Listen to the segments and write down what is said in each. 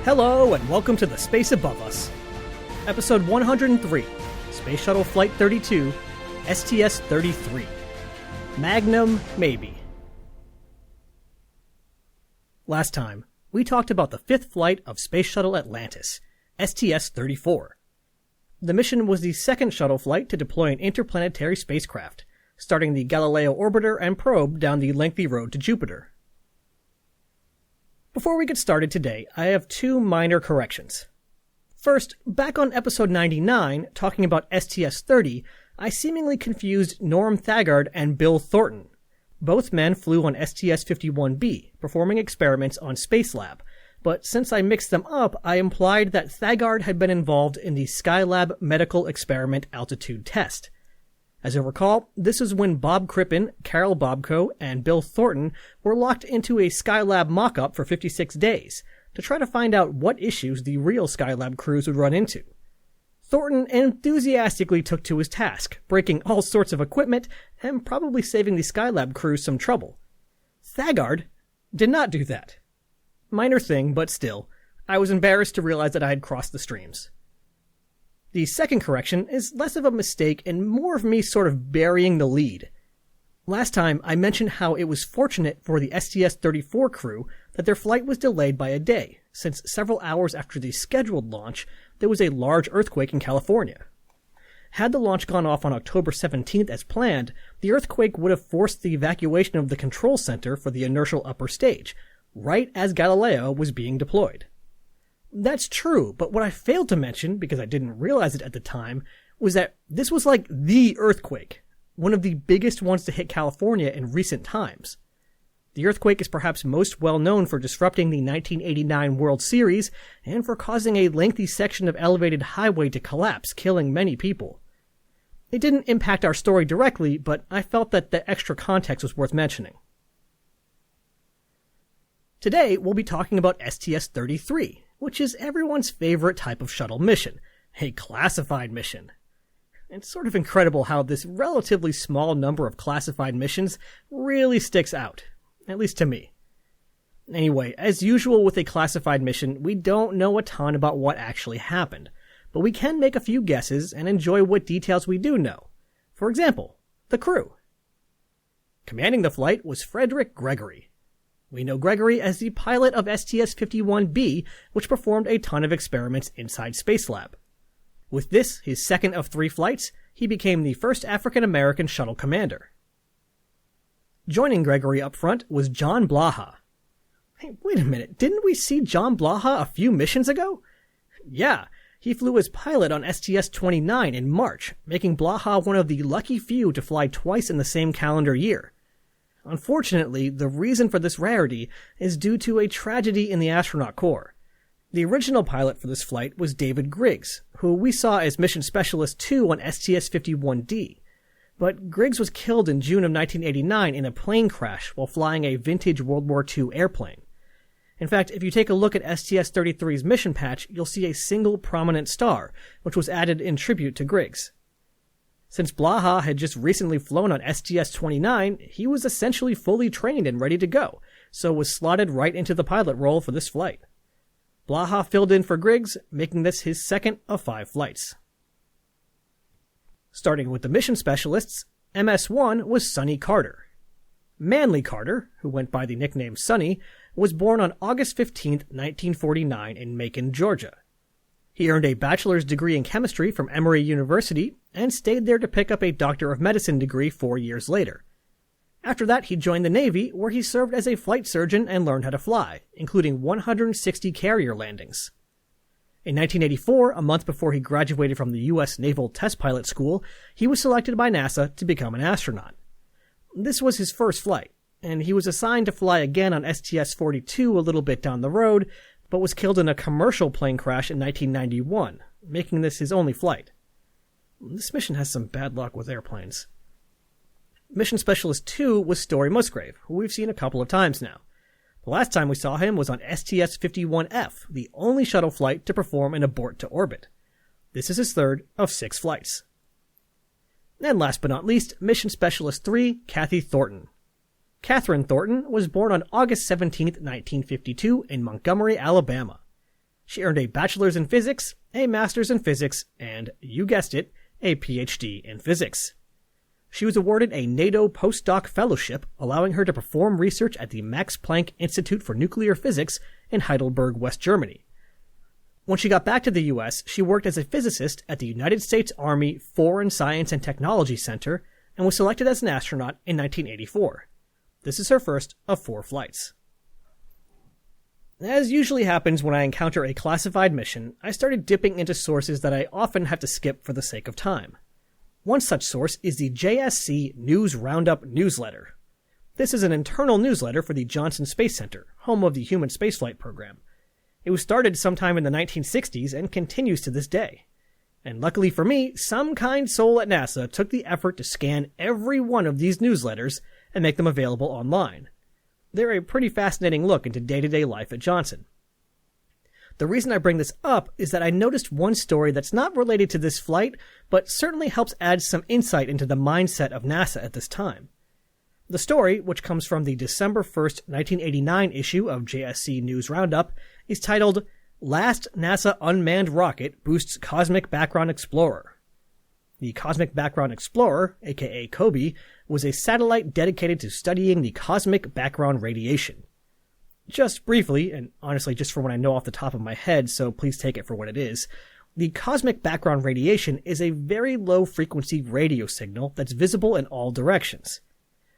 Hello and welcome to the Space Above Us. Episode 103, Space Shuttle Flight 32, STS-33. Magnum, maybe. Last time, we talked about the fifth flight of Space Shuttle Atlantis, STS-34. The mission was the second shuttle flight to deploy an interplanetary spacecraft, starting the Galileo orbiter and probe down the lengthy road to Jupiter. Before we get started today, I have two minor corrections. First, back on episode 99, talking about STS-30, I seemingly confused Norm Thagard and Bill Thornton. Both men flew on STS-51B, performing experiments on Spacelab, but since I mixed them up, I implied that Thagard had been involved in the Skylab Medical Experiment Altitude Test. As you'll recall, this is when Bob Crippen, Carol Bobko, and Bill Thornton were locked into a Skylab mock-up for 56 days to try to find out what issues the real Skylab crews would run into. Thornton enthusiastically took to his task, breaking all sorts of equipment and probably saving the Skylab crews some trouble. Thagard did not do that. Minor thing, but still, I was embarrassed to realize that I had crossed the streams. The second correction is less of a mistake and more of me sort of burying the lead. Last time, I mentioned how it was fortunate for the STS-34 crew that their flight was delayed by a day, since several hours after the scheduled launch, there was a large earthquake in California. Had the launch gone off on October 17th as planned, the earthquake would have forced the evacuation of the control center for the inertial upper stage, right as Galileo was being deployed. That's true, but what I failed to mention, because I didn't realize it at the time, was that this was like the earthquake, one of the biggest ones to hit California in recent times. The earthquake is perhaps most well known for disrupting the 1989 World Series and for causing a lengthy section of elevated highway to collapse, killing many people. It didn't impact our story directly, but I felt that the extra context was worth mentioning. Today, we'll be talking about STS-33, which is everyone's favorite type of shuttle mission, a classified mission. It's sort of incredible how this relatively small number of classified missions really sticks out, at least to me. Anyway, as usual with a classified mission, we don't know a ton about what actually happened, but we can make a few guesses and enjoy what details we do know. For example, the crew. Commanding the flight was Frederick Gregory. We know Gregory as the pilot of STS-51B, which performed a ton of experiments inside Spacelab. With this, his second of 3 flights, he became the first African-American shuttle commander. Joining Gregory up front was John Blaha. Hey, wait a minute, didn't we see John Blaha a few missions ago? Yeah, he flew as pilot on STS-29 in March, making Blaha one of the lucky few to fly twice in the same calendar year. Unfortunately, the reason for this rarity is due to a tragedy in the astronaut corps. The original pilot for this flight was David Griggs, who we saw as Mission Specialist 2 on STS-51D. But Griggs was killed in June of 1989 in a plane crash while flying a vintage World War II airplane. In fact, if you take a look at STS-33's mission patch, you'll see a single prominent star, which was added in tribute to Griggs. Since Blaha had just recently flown on STS-29, he was essentially fully trained and ready to go, so was slotted right into the pilot role for this flight. Blaha filled in for Griggs, making this his second of 5 flights. Starting with the mission specialists, MS-1 was Sonny Carter. Manly Carter, who went by the nickname Sonny, was born on August 15, 1949 in Macon, Georgia. He earned a bachelor's degree in chemistry from Emory University and stayed there to pick up a Doctor of Medicine degree 4 years later. After that, he joined the Navy, where he served as a flight surgeon and learned how to fly, including 160 carrier landings. In 1984, a month before he graduated from the U.S. Naval Test Pilot School, he was selected by NASA to become an astronaut. This was his first flight, and he was assigned to fly again on STS-42 a little bit down the road, but was killed in a commercial plane crash in 1991, making this his only flight. This mission has some bad luck with airplanes. Mission Specialist 2 was Story Musgrave, who we've seen a couple of times now. The last time we saw him was on STS-51F, the only shuttle flight to perform an abort to orbit. This is his third of 6 flights. And last but not least, Mission Specialist 3, Kathy Thornton. Catherine Thornton was born on August 17, 1952 in Montgomery, Alabama. She earned a bachelor's in physics, a master's in physics, and, you guessed it, a PhD in physics. She was awarded a NATO postdoc fellowship, allowing her to perform research at the Max Planck Institute for Nuclear Physics in Heidelberg, West Germany. When she got back to the U.S., she worked as a physicist at the United States Army Foreign Science and Technology Center and was selected as an astronaut in 1984. This is her first of 4 flights. As usually happens when I encounter a classified mission, I started dipping into sources that I often have to skip for the sake of time. One such source is the JSC News Roundup newsletter. This is an internal newsletter for the Johnson Space Center, home of the human spaceflight program. It was started sometime in the 1960s and continues to this day. And luckily for me, some kind soul at NASA took the effort to scan every one of these newsletters and make them available online. They're a pretty fascinating look into day-to-day life at Johnson. The reason I bring this up is that I noticed one story that's not related to this flight, but certainly helps add some insight into the mindset of NASA at this time. The story, which comes from the December 1st, 1989 issue of JSC News Roundup, is titled, "Last NASA Unmanned Rocket Boosts Cosmic Background Explorer." The Cosmic Background Explorer, aka COBE, was a satellite dedicated to studying the cosmic background radiation. Just briefly, and honestly just from what I know off the top of my head, so please take it for what it is, the cosmic background radiation is a very low-frequency radio signal that's visible in all directions.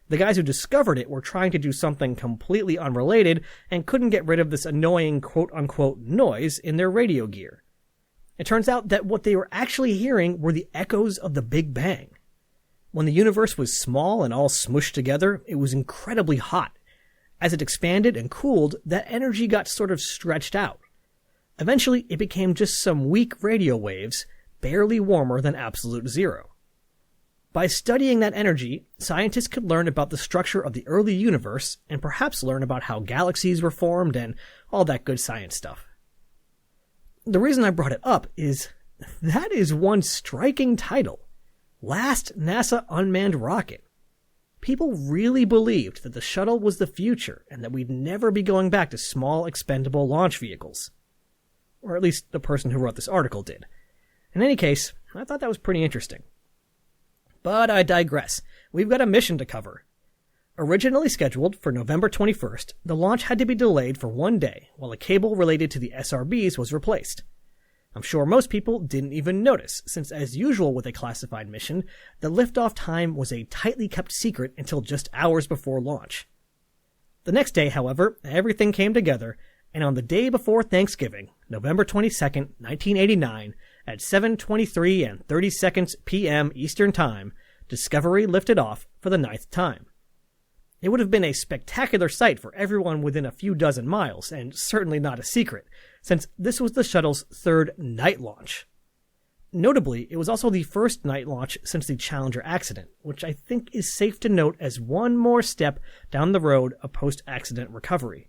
The guys who discovered it were trying to do something completely unrelated and couldn't get rid of this annoying quote-unquote noise in their radio gear. It turns out that what they were actually hearing were the echoes of the Big Bang. When the universe was small and all smushed together, it was incredibly hot. As it expanded and cooled, that energy got sort of stretched out. Eventually, it became just some weak radio waves, barely warmer than absolute zero. By studying that energy, scientists could learn about the structure of the early universe and perhaps learn about how galaxies were formed and all that good science stuff. The reason I brought it up is that is one striking title. Last NASA Unmanned Rocket. People really believed that the shuttle was the future and that we'd never be going back to small expendable launch vehicles. Or at least the person who wrote this article did. In any case, I thought that was pretty interesting. But I digress. We've got a mission to cover. Originally scheduled for November 21st, the launch had to be delayed for 1 day while a cable related to the SRBs was replaced. I'm sure most people didn't even notice, since as usual with a classified mission, the liftoff time was a tightly kept secret until just hours before launch. The next day, however, everything came together, and on the day before Thanksgiving, November 22nd, 1989, at 7:23 and 30 seconds p.m. Eastern Time, Discovery lifted off for the 9th time. It would have been a spectacular sight for everyone within a few dozen miles, and certainly not a secret, since this was the shuttle's 3rd night launch. Notably, it was also the first night launch since the Challenger accident, which I think is safe to note as one more step down the road of post-accident recovery.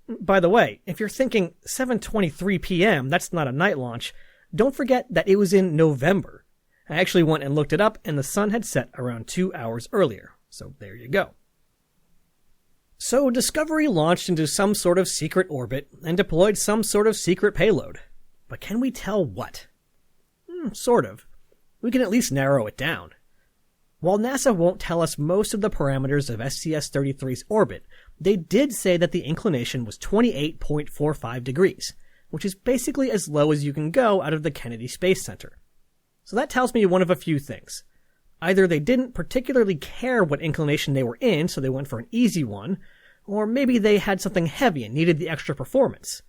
By the way, if you're thinking 7:23 p.m., that's not a night launch, don't forget that it was in November. I actually went and looked it up, and the sun had set around 2 hours earlier, so there you go. So Discovery launched into some sort of secret orbit and deployed some sort of secret payload. But can we tell what? Sort of. We can at least narrow it down. While NASA won't tell us most of the parameters of STS-33's orbit, they did say that the inclination was 28.45 degrees, which is basically as low as you can go out of the Kennedy Space Center. So that tells me one of a few things. Either they didn't particularly care what inclination they were in, so they went for an easy one, or maybe they had something heavy and needed the extra performance.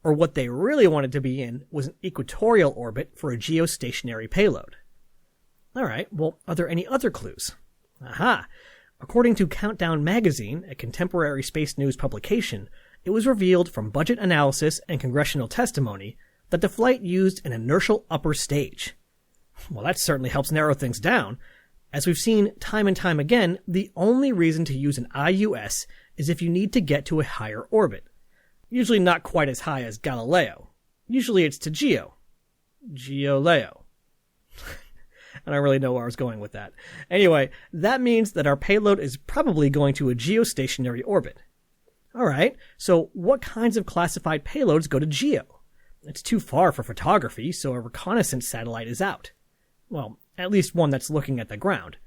Or what they really wanted to be in was an equatorial orbit for a geostationary payload. Alright, well, are there any other clues? Aha! According to Countdown Magazine, a contemporary space news publication, it was revealed from budget analysis and congressional testimony that the flight used an inertial upper stage. Well, that certainly helps narrow things down. As we've seen time and time again, the only reason to use an IUS is if you need to get to a higher orbit. Usually not quite as high as Galileo. Usually it's to Geo. Geoleo. I don't really know where I was going with that. Anyway, that means that our payload is probably going to a geostationary orbit. Alright, so what kinds of classified payloads go to Geo? It's too far for photography, so a reconnaissance satellite is out. Well, at least one that's looking at the ground.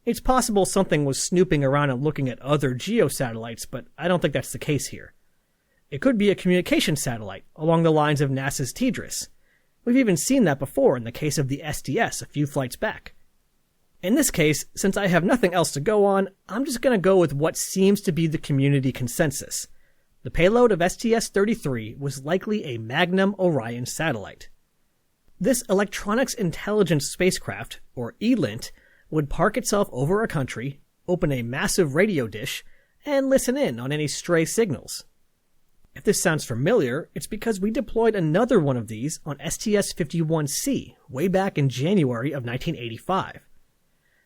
It's possible something was snooping around and looking at other geosatellites, but I don't think that's the case here. It could be a communication satellite, along the lines of NASA's TDRS. We've even seen that before in the case of the STS a few flights back. In this case, since I have nothing else to go on, I'm just going to go with what seems to be the community consensus. The payload of STS-33 was likely a Magnum Orion satellite. This Electronics Intelligence Spacecraft, or ELINT, would park itself over a country, open a massive radio dish, and listen in on any stray signals. If this sounds familiar, it's because we deployed another one of these on STS-51C way back in January of 1985.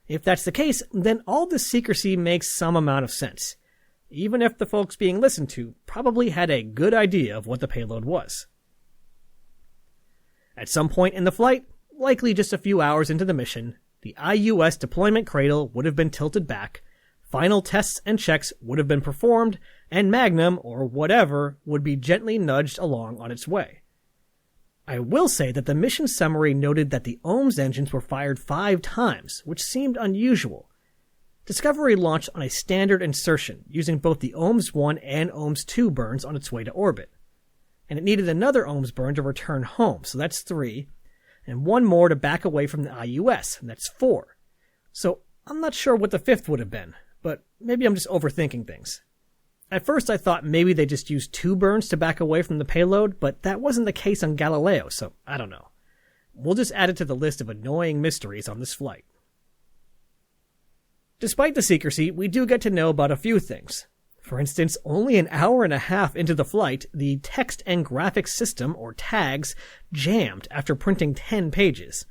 If that's the case, then all this secrecy makes some amount of sense, even if the folks being listened to probably had a good idea of what the payload was. At some point in the flight, likely just a few hours into the mission, the IUS deployment cradle would have been tilted back, final tests and checks would have been performed, and Magnum, or whatever, would be gently nudged along on its way. I will say that the mission summary noted that the OMS engines were fired 5 times, which seemed unusual. Discovery launched on a standard insertion, using both the OMS-1 and OMS-2 burns on its way to orbit. And it needed another OMS burn to return home, so that's 3, and 1 more to back away from the IUS, and that's 4. So I'm not sure what the 5th would have been, but maybe I'm just overthinking things. At first I thought maybe they just used 2 burns to back away from the payload, but that wasn't the case on Galileo, so I don't know. We'll just add it to the list of annoying mysteries on this flight. Despite the secrecy, we do get to know about a few things. For instance, only an hour and a half into the flight, the Text and Graphics System, or TAGS, jammed after printing 10 pages.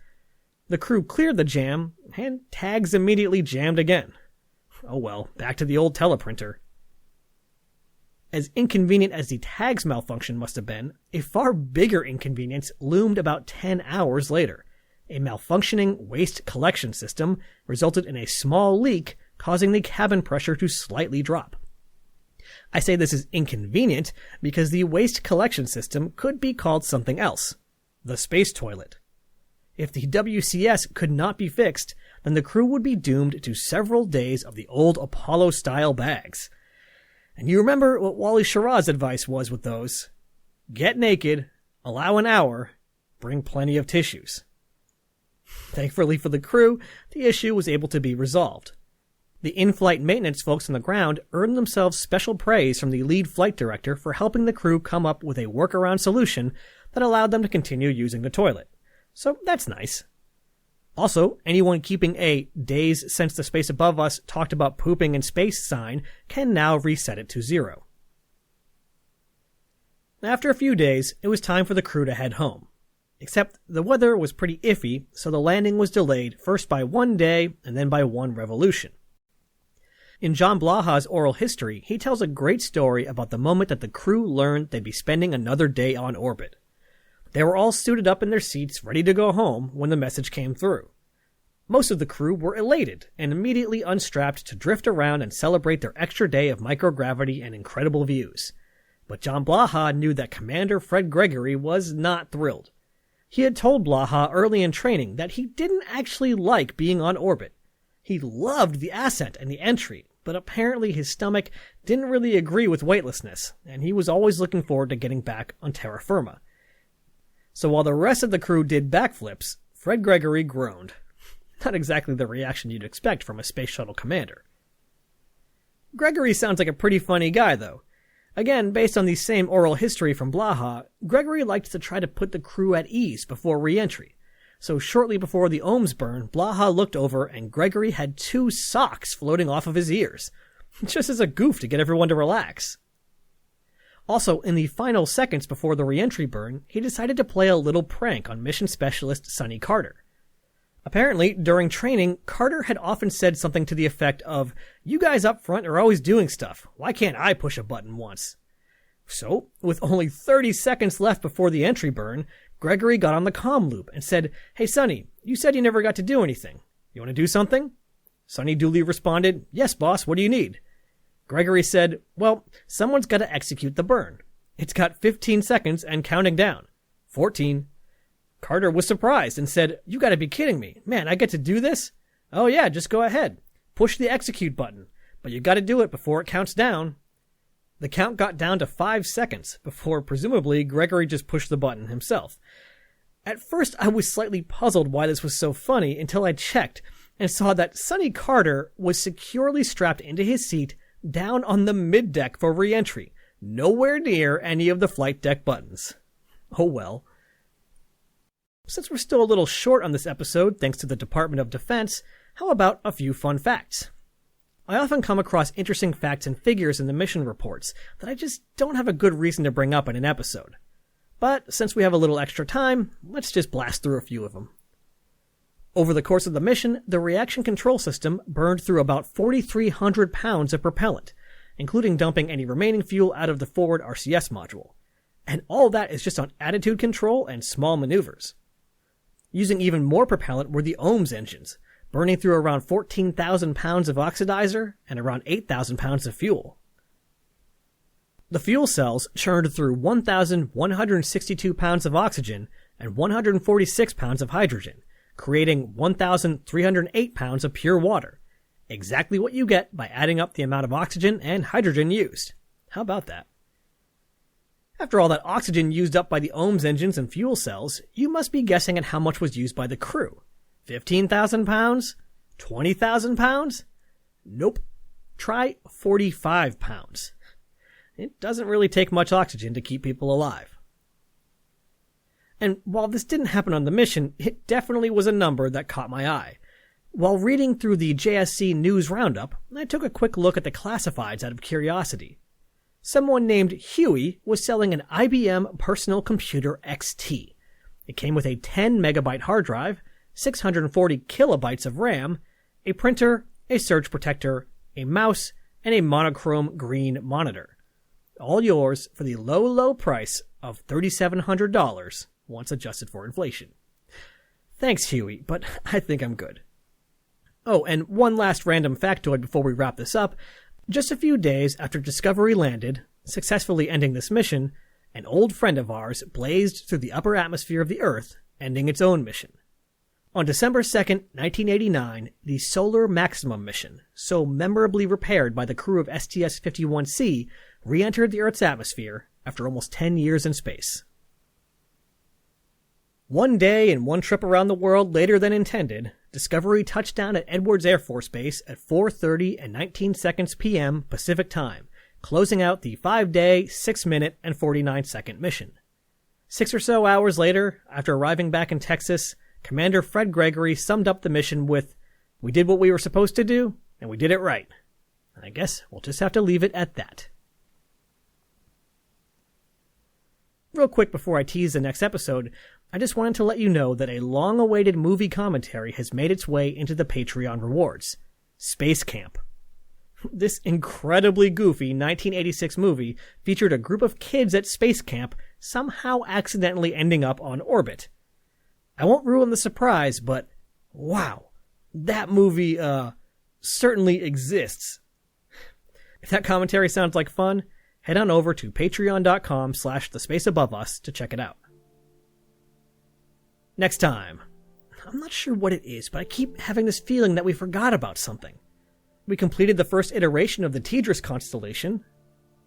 The crew cleared the jam, and TAGS immediately jammed again. Oh well, back to the old teleprinter. As inconvenient as the TAGS malfunction must have been, a far bigger inconvenience loomed about 10 hours later. A malfunctioning waste collection system resulted in a small leak, causing the cabin pressure to slightly drop. I say this is inconvenient because the waste collection system could be called something else. The space toilet. If the WCS could not be fixed, then the crew would be doomed to several days of the old Apollo-style bags. And you remember what Wally Schirra's advice was with those. Get naked, allow an hour, bring plenty of tissues. Thankfully for the crew, the issue was able to be resolved. The in-flight maintenance folks on the ground earned themselves special praise from the lead flight director for helping the crew come up with a workaround solution that allowed them to continue using the toilet. So that's nice. Also, anyone keeping a "days since the space above us talked about pooping in space" sign can now reset it to 0. After a few days, it was time for the crew to head home. Except the weather was pretty iffy, so the landing was delayed first by 1 day and then by 1 revolution. In John Blaha's oral history, he tells a great story about the moment that the crew learned they'd be spending another day on orbit. They were all suited up in their seats, ready to go home when the message came through. Most of the crew were elated and immediately unstrapped to drift around and celebrate their extra day of microgravity and incredible views. But John Blaha knew that Commander Fred Gregory was not thrilled. He had told Blaha early in training that he didn't actually like being on orbit. He loved the ascent and the entry, but apparently his stomach didn't really agree with weightlessness, and he was always looking forward to getting back on terra firma. So while the rest of the crew did backflips, Fred Gregory groaned. Not exactly the reaction you'd expect from a space shuttle commander. Gregory sounds like a pretty funny guy, though. Again, based on the same oral history from Blaha, Gregory liked to try to put the crew at ease before re-entry. So shortly before the OMS burn, Blaha looked over and Gregory had 2 socks floating off of his ears. Just as a goof to get everyone to relax. Also, in the final seconds before the re-entry burn, he decided to play a little prank on mission specialist Sonny Carter. Apparently, during training, Carter had often said something to the effect of, "You guys up front are always doing stuff. Why can't I push a button once?" So, with only 30 seconds left before the entry burn, Gregory got on the comm loop and said, "Hey Sonny, you said you never got to do anything. You want to do something?" Sonny duly responded, "Yes, boss, what do you need?" Gregory said, "Well, someone's got to execute the burn. It's got 15 seconds and counting down. 14. Carter was surprised and said, "You gotta be kidding me. Man, I get to do this?" "Oh yeah, just go ahead. Push the execute button. But you gotta do it before it counts down." The count got down to 5 seconds before presumably Gregory just pushed the button himself. At first I was slightly puzzled why this was so funny until I checked and saw that Sonny Carter was securely strapped into his seat down on the mid-deck for re-entry, nowhere near any of the flight deck buttons. Oh well. Since we're still a little short on this episode thanks to the Department of Defense, how about a few fun facts? I often come across interesting facts and figures in the mission reports that I just don't have a good reason to bring up in an episode. But since we have a little extra time, let's just blast through a few of them. Over the course of the mission, the reaction control system burned through about 4,300 pounds of propellant, including dumping any remaining fuel out of the forward RCS module. And all that is just on attitude control and small maneuvers. Using even more propellant were the OHMS engines, burning through around 14,000 pounds of oxidizer and around 8,000 pounds of fuel. The fuel cells churned through 1,162 pounds of oxygen and 146 pounds of hydrogen, creating 1,308 pounds of pure water, exactly what you get by adding up the amount of oxygen and hydrogen used. How about that? After all that oxygen used up by the OHMS engines and fuel cells, you must be guessing at how much was used by the crew. 15,000 pounds? 20,000 pounds? Nope. Try 45 pounds. It doesn't really take much oxygen to keep people alive. And while this didn't happen on the mission, it definitely was a number that caught my eye. While reading through the JSC News Roundup, I took a quick look at the classifieds out of curiosity. Someone named Huey was selling an IBM Personal Computer XT. It came with a 10 megabyte hard drive, 640 kilobytes of RAM, a printer, a surge protector, a mouse, and a monochrome green monitor. All yours for the low, low price of $3,700 once adjusted for inflation. Thanks, Huey, but I think I'm good. Oh, and one last random factoid before we wrap this up. Just a few days after Discovery landed, successfully ending this mission, an old friend of ours blazed through the upper atmosphere of the Earth, ending its own mission. On December 2nd, 1989, the Solar Maximum mission, so memorably repaired by the crew of STS-51C, re-entered the Earth's atmosphere after almost 10 years in space. One day and one trip around the world later than intended, Discovery touched down at Edwards Air Force Base at 4:30 and 19 seconds p.m. Pacific Time, closing out the 5-day, 6-minute, and 49-second mission. 6 or so hours later, after arriving back in Texas, Commander Fred Gregory summed up the mission with, "We did what we were supposed to do, and we did it right." And I guess we'll just have to leave it at that. Real quick before I tease the next episode, I just wanted to let you know that a long-awaited movie commentary has made its way into the Patreon rewards. Space Camp. This incredibly goofy 1986 movie featured a group of kids at space camp somehow accidentally ending up on orbit. I won't ruin the surprise, but wow, that movie, certainly exists. If that commentary sounds like fun, head on over to patreon.com/thespaceaboveus to check it out. Next time. I'm not sure what it is, but I keep having this feeling that we forgot about something. We completed the first iteration of the Tidris constellation.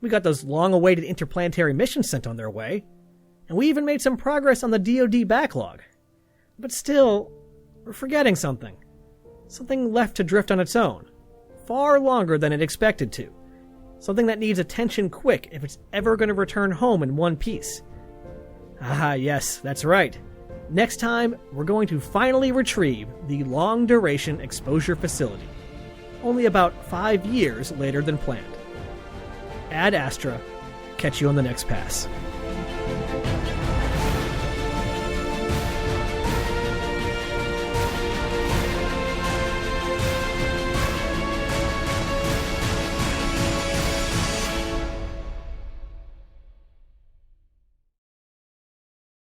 We got those long-awaited interplanetary missions sent on their way. And we even made some progress on the DoD backlog. But still, we're forgetting something. Something left to drift on its own. Far longer than it expected to. Something that needs attention quick if it's ever going to return home in one piece. Ah, yes, that's right. Next time, we're going to finally retrieve the Long Duration Exposure Facility. Only about 5 years later than planned. Ad Astra. Catch you on the next pass.